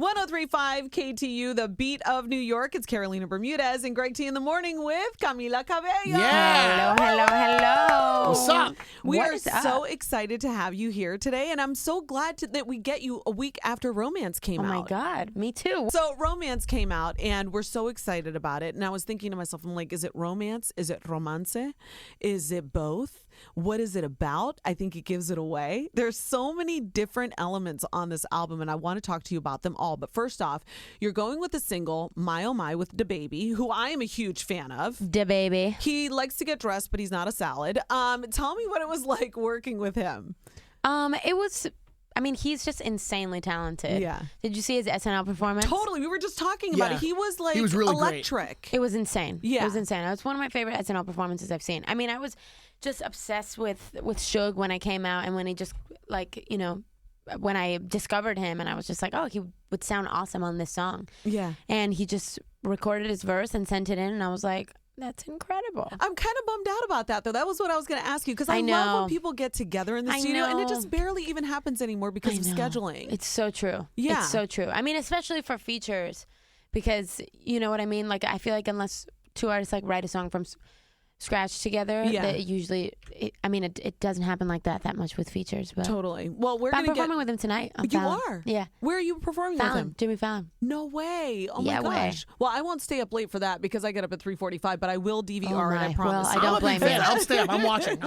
103.5 KTU, the beat of New York. It's Carolina Bermudez and Greg T in the morning with Camila Cabello. Yeah. Hello. What's up? We are so excited to have you here today, and I'm so glad that we get you a week after Romance came out. Oh my God, me too. So Romance came out, and we're so excited about it. And I was thinking to myself, I'm like, is it romance? Is it romance? Is it both? What is it about? I think it gives it away. There's so many different elements on this album, and I want to talk to you about them all. But first off, you're going with the single "My Oh My" with DaBaby, who I am a huge fan of. DaBaby. He likes to get dressed, but he's not a salad. Tell me what it was like working with him. It was. I mean, he's just insanely talented. Yeah. Did you see his SNL performance? Totally. We were just talking about it. He was like really electric. It was insane. Yeah. It was insane. It was one of my favorite SNL performances I've seen. I mean, I was just obsessed with Suge when I came out, and when he just, like, you know, when I discovered him, and I was just like, oh, he would sound awesome on this song. Yeah. And he just recorded his verse and sent it in, and I was like, that's incredible. I'm kind of bummed out about that, though. That was what I was going to ask you, because I love when people get together in the studio, and it just barely even happens anymore because of scheduling. It's so true. Yeah. It's so true. I mean, especially for features, because, you know what I mean? Like, I feel like unless two artists, like, write a song from scratch together, that it doesn't happen like that much with features. But totally. Well, I'm performing with him tonight. You are? Yeah. Where are you performing with him? Jimmy Fallon. No way. Oh my Yeah, gosh. Well, I won't stay up late for that because I get up at 3:45, but I will DVR it, I promise. Well, I don't blame you. I'll stay up. I'm watching.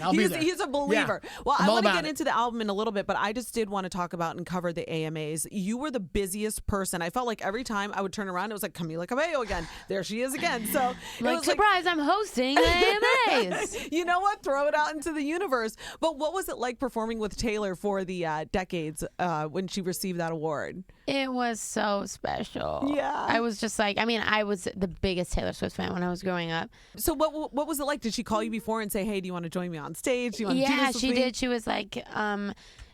I'll be there. He's a believer. Yeah. Well, I want to get it. into the album in a little bit, but I just did want to talk about and cover the AMAs. You were the busiest person. I felt like every time I would turn around, it was like Camila Cabello again. There she is again. So it was surprise, I'm hosting the AMAs. You know what? Throw it out into the universe. But what was it like performing with Taylor for the Decades when she received that award? It was so special. Yeah. I was just like, I mean, I was the biggest Taylor Swift fan when I was growing up. So what was it like? Did she call you before and say, hey, do you want to join me on stage? Do you want to do this with she me? did. She was like,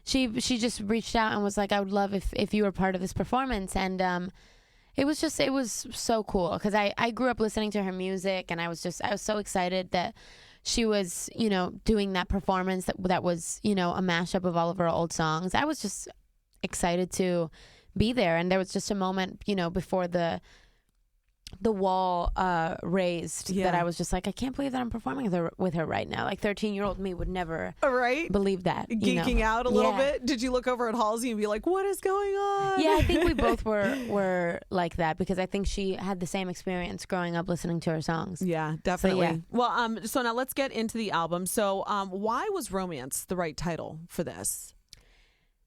she just reached out and was like, I would love if you were part of this performance. And it was so cool because I grew up listening to her music, and I was so excited that she was, you know, doing that performance that was, you know, a mashup of all of her old songs. I was just excited to be there, and there was just a moment, you know, before the wall raised that I was just like, I can't believe that I'm performing with her right now. Like 13-year-old me would never believe that. Geeking out a little bit. Did you look over at Halsey and be like, what is going on? Yeah, I think we both were like that because I think she had the same experience growing up listening to her songs. Yeah, definitely. So, yeah. Well, so now let's get into the album. So why was Romance the right title for this?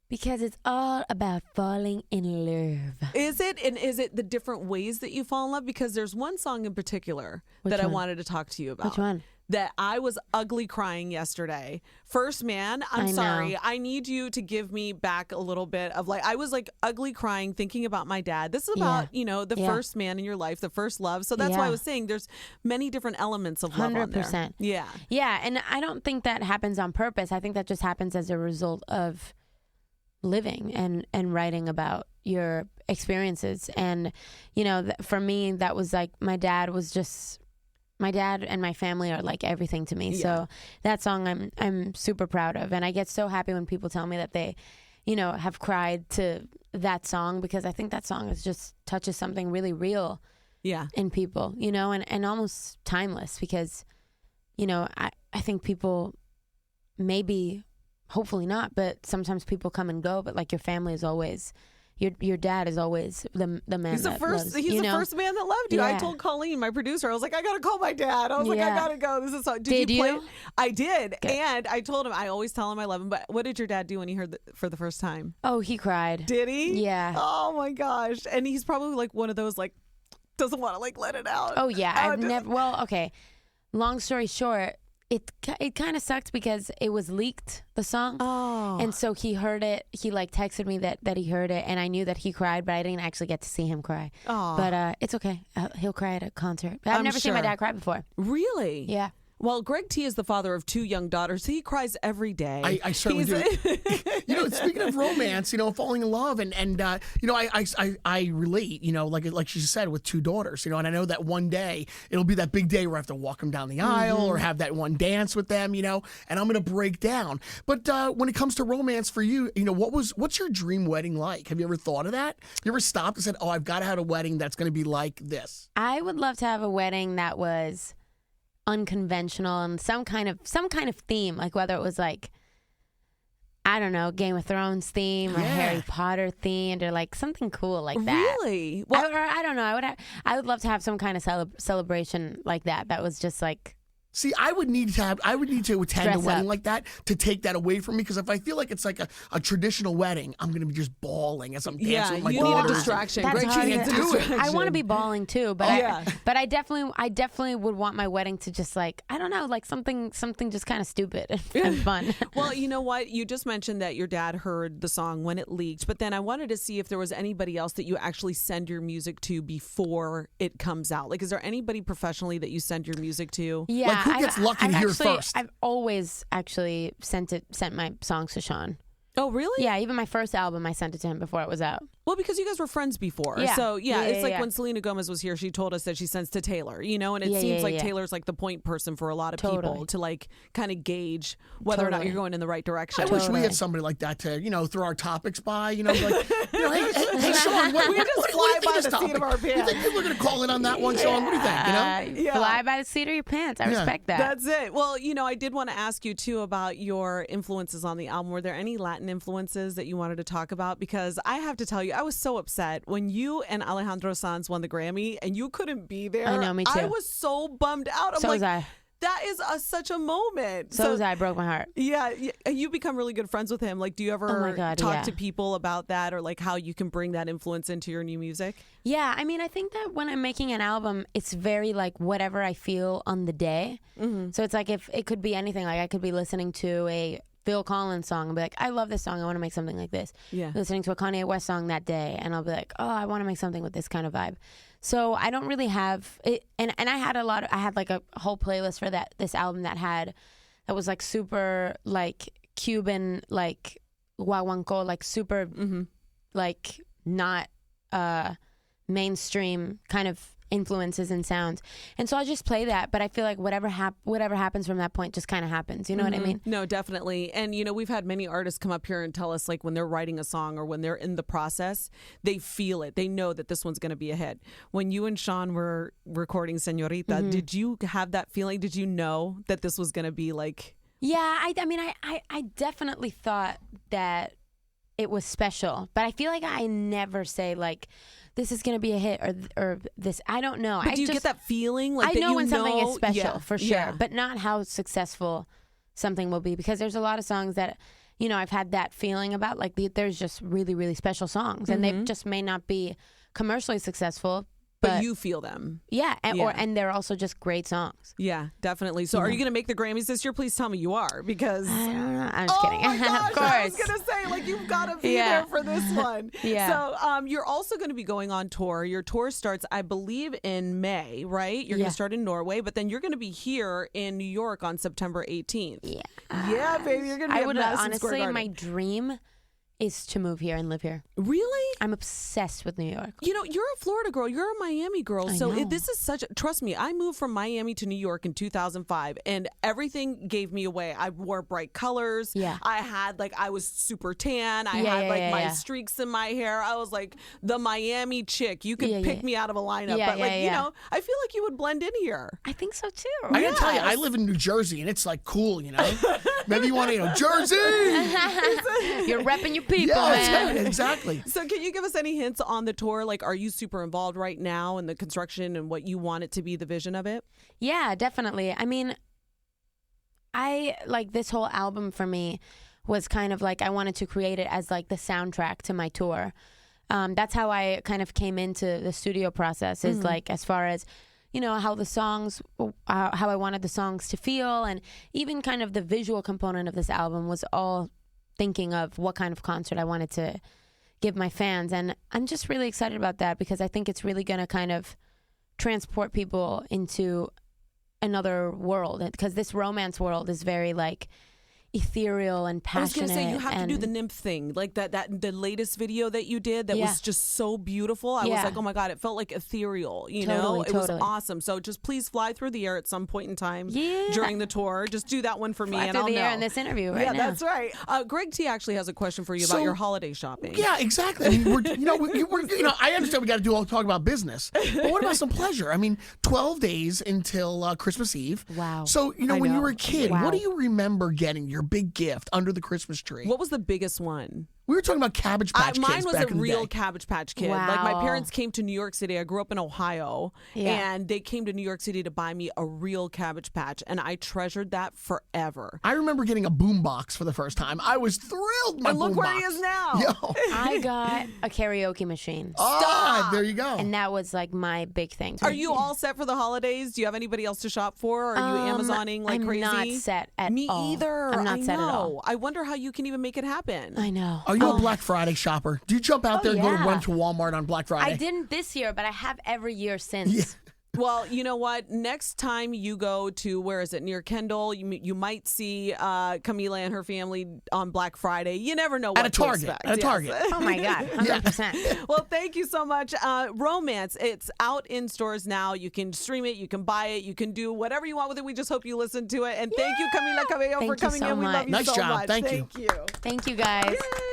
Because it's all about falling in love. Is it? And is it the different ways that you fall in love? Because there's one song in particular I wanted to talk to you about. Which one? That I was ugly crying yesterday. First Man, I'm sorry. I need you to give me back a little bit of I was ugly crying thinking about my dad. This is about, you know, the first man in your life, the first love. So that's why I was saying there's many different elements of love 100%. On there. Yeah. Yeah, and I don't think that happens on purpose. I think that just happens as a result of living and writing about your experiences. And, you know, for me, that was like my dad and my family are like everything to me. So that song I'm super proud of. And I get so happy when people tell me that they, you know, have cried to that song, because I think that song just touches something really real in people, you know, and almost timeless, because, you know, I think people maybe, hopefully not, but sometimes people come and go, but like your family is always, your dad is always the man. He's the first man that loved you. Yeah. I told Colleen, my producer, I was like, I gotta call my dad. I was like, I gotta go. This is so. Did you play? you? I did, Good. and I told him. I always tell him I love him. But what did your dad do when he heard for the first time? Oh, he cried. Did he? Yeah. Oh my gosh! And he's probably like one of those doesn't want to let it out. Oh yeah, I've never. Well, okay. Long story short, it kind of sucked because it was leaked, the song. Oh. And so he heard it. He texted me that he heard it, and I knew that he cried, but I didn't actually get to see him cry. Oh. But it's okay. He'll cry at a concert. I've never seen my dad cry before. Really? Yeah. Well, Greg T is the father of 2 young daughters. He cries every day. I certainly do. Speaking of romance, falling in love, and I relate, like she said, with 2 daughters, and I know that one day it'll be that big day where I have to walk them down the aisle or have that one dance with them, and I'm going to break down. But when it comes to romance for you, what's your dream wedding like? Have you ever thought of that? You ever stopped and said, oh, I've got to have a wedding that's going to be like this? I would love to have a wedding that was unconventional and some kind of theme, like whether it was like, I don't know, Game of Thrones theme or Harry Potter themed or like something cool like that. Really? Well, I don't know. I would love to have some kind of celebration like that. That was just like. See, I would need to attend a wedding up. like that to take that away from me, because if I feel like it's like a traditional wedding, I'm going to be just bawling as I'm dancing with my you daughters. need a distraction. That's Greg hard T needs to a do. distraction. I want to be bawling too, but I definitely would want my wedding to just like, I don't know, like something just kind of stupid and fun. Well, you know what? You just mentioned that your dad heard the song when it leaked, but then I wanted to see if there was anybody else that you actually send your music to before it comes out. Like, is there anybody professionally that you send your music to? Yeah, Like, who gets lucky to hear first? I've always actually sent my songs to Sean. Oh, really? Yeah, even my first album, I sent it to him before it was out. Well, because you guys were friends before. Yeah. So, it's like yeah. when Selena Gomez was here, she told us that she sends to Taylor, and it seems like Taylor's like the point person for a lot of people to like kind of gauge whether or not you're going in the right direction. I wish we had somebody like that to, throw our topics by, like, hey, Sean, what we just what fly do you by think the of seat of our pants. You think we're going to call in on that one, Sean? What do you think, Fly by the seat of your pants. I respect that. That's it. Well, I did want to ask you too about your influences on the album. Were there any Latin influences that you wanted to talk about? Because I have to tell you, I was so upset when you and Alejandro Sanz won the Grammy and you couldn't be there. I know, me too. I was so bummed out. I'm So like, was I. that is such a moment. So was I. Broke my heart. Yeah, you become really good friends with him. Like, do you ever talk to people about that, or like how you can bring that influence into your new music? Yeah, I mean, I think that when I'm making an album, it's very like whatever I feel on the day. So it's like if it could be anything. Like I could be listening to a Phil Collins song and be like, I love this song, I want to make something like this. Yeah. Listening to a Kanye West song that day, and I'll be like, oh, I want to make something with this kind of vibe. So I don't really have it, and I had like a whole playlist for this album that was like super like Cuban, like guaguancó, like super like not mainstream kind of influences and sounds, and so I'll just play that. But I feel like whatever happens from that point just kind of happens. You know what I mean? No, definitely. And we've had many artists come up here and tell us, like, when they're writing a song or when they're in the process, they feel it. They know that this one's going to be a hit. When you and Sean were recording Señorita, did you have that feeling? Did you know that this was going to be like? Yeah, I mean, I definitely thought that it was special, but I feel like I never say like, this is going to be a hit or this. I don't know. But do you get that feeling? Like, I know when something is special for sure, yeah. but not how successful something will be, because there's a lot of songs that, I've had that feeling about. Like there's just really, really special songs, and they just may not be commercially successful. But you feel them. Yeah, and they're also just great songs. Yeah, definitely. So are you going to make the Grammys this year? Please tell me you are, because... I don't know. I'm just kidding. My gosh, of course. I was going to say, like, you've got to be there for this one. Yeah. So you're also going to be going on tour. Your tour starts, I believe, in May, right? You're going to start in Norway, but then you're going to be here in New York on September 18th. Yeah. Yeah, baby. You're going to be at Madison Square Garden. Honestly, my dream is to move here and live here. Really? I'm obsessed with New York. You're a Florida girl. You're a Miami girl. I So know. this is trust me, I moved from Miami to New York in 2005, and everything gave me away. I wore bright colors. Yeah. I was super tan. I Yeah, had my yeah. streaks in my hair. I was like the Miami chick. You could Yeah, pick yeah. me out of a lineup. Yeah, but yeah. I feel like you would blend in here. I think so too. I gotta tell you, I live in New Jersey, and it's like cool, Maybe you want to, Jersey! You're repping your people, Yeah, man. exactly. So can you give us any hints on the tour? Like, are you super involved right now in the construction and what you want it to be, the vision of it? Yeah, definitely. I mean, I like this whole album for me was kind of like I wanted to create it as like the soundtrack to my tour. That's how I kind of came into the studio process, is like as far as, how the songs, how I wanted the songs to feel, and even kind of the visual component of this album was all thinking of what kind of concert I wanted to give my fans. And I'm just really excited about that, because I think it's really going to kind of transport people into another world, because this romance world is very like ethereal and passionate. I was going to say, you have to do and- the nymph thing, like that the latest video that you did that Yeah. was just so beautiful. I was Yeah. like, oh my God, it felt like ethereal, you know? Totally, It was totally. awesome. So just please fly through the air at some point in time Yeah. during the tour. Just do that one for me, Fly and through I'll the know. air in this interview right yeah, now. that's right. Greg T actually has a question for you about So- your holiday shopping. Yeah, exactly. I mean, I understand we got to do all talk about business, but what about some pleasure? I mean, 12 days until Christmas Eve. Wow. So I when you know. were a kid, Wow. what do you remember getting your big gift under the Christmas tree? What was the biggest one? We were talking about Cabbage Patch Kids Mine was back a in the real day. Cabbage Patch Kid. Like my Wow. parents came to New York City. I grew up in Ohio, Yeah. and they came to New York City to buy me a real Cabbage Patch, and I treasured that forever. I remember getting a boombox for the first time. I was thrilled. My And look where he boombox. is now. Yo. I got a karaoke machine. Ah, there you go. And that was like my big thing. Are you all set for the holidays? Do you have anybody else to shop for? Or are you Amazoning like I'm crazy? not set at Me all. either. I'm not I set know. at all. I wonder how you can even make it happen. I know. Are you a Black Friday shopper? Do you jump out there and go to yeah. run to Walmart on Black Friday? I didn't this year, but I have every year since. Yeah. Well, you know what? Next time you go to, where is it, near Kendall, you might see Camila and her family on Black Friday. You never know what At a Target. to expect. At a Yes. Target. Oh my God, 100%. Well, thank you so much. Romance, it's out in stores now. You can stream it, you can buy it, you can do whatever you want with it. We just hope you listen to it. And thank you, Camila Cabello, Thank for you coming so in. We love much. you Nice so job. much. Thank you. Thank you guys.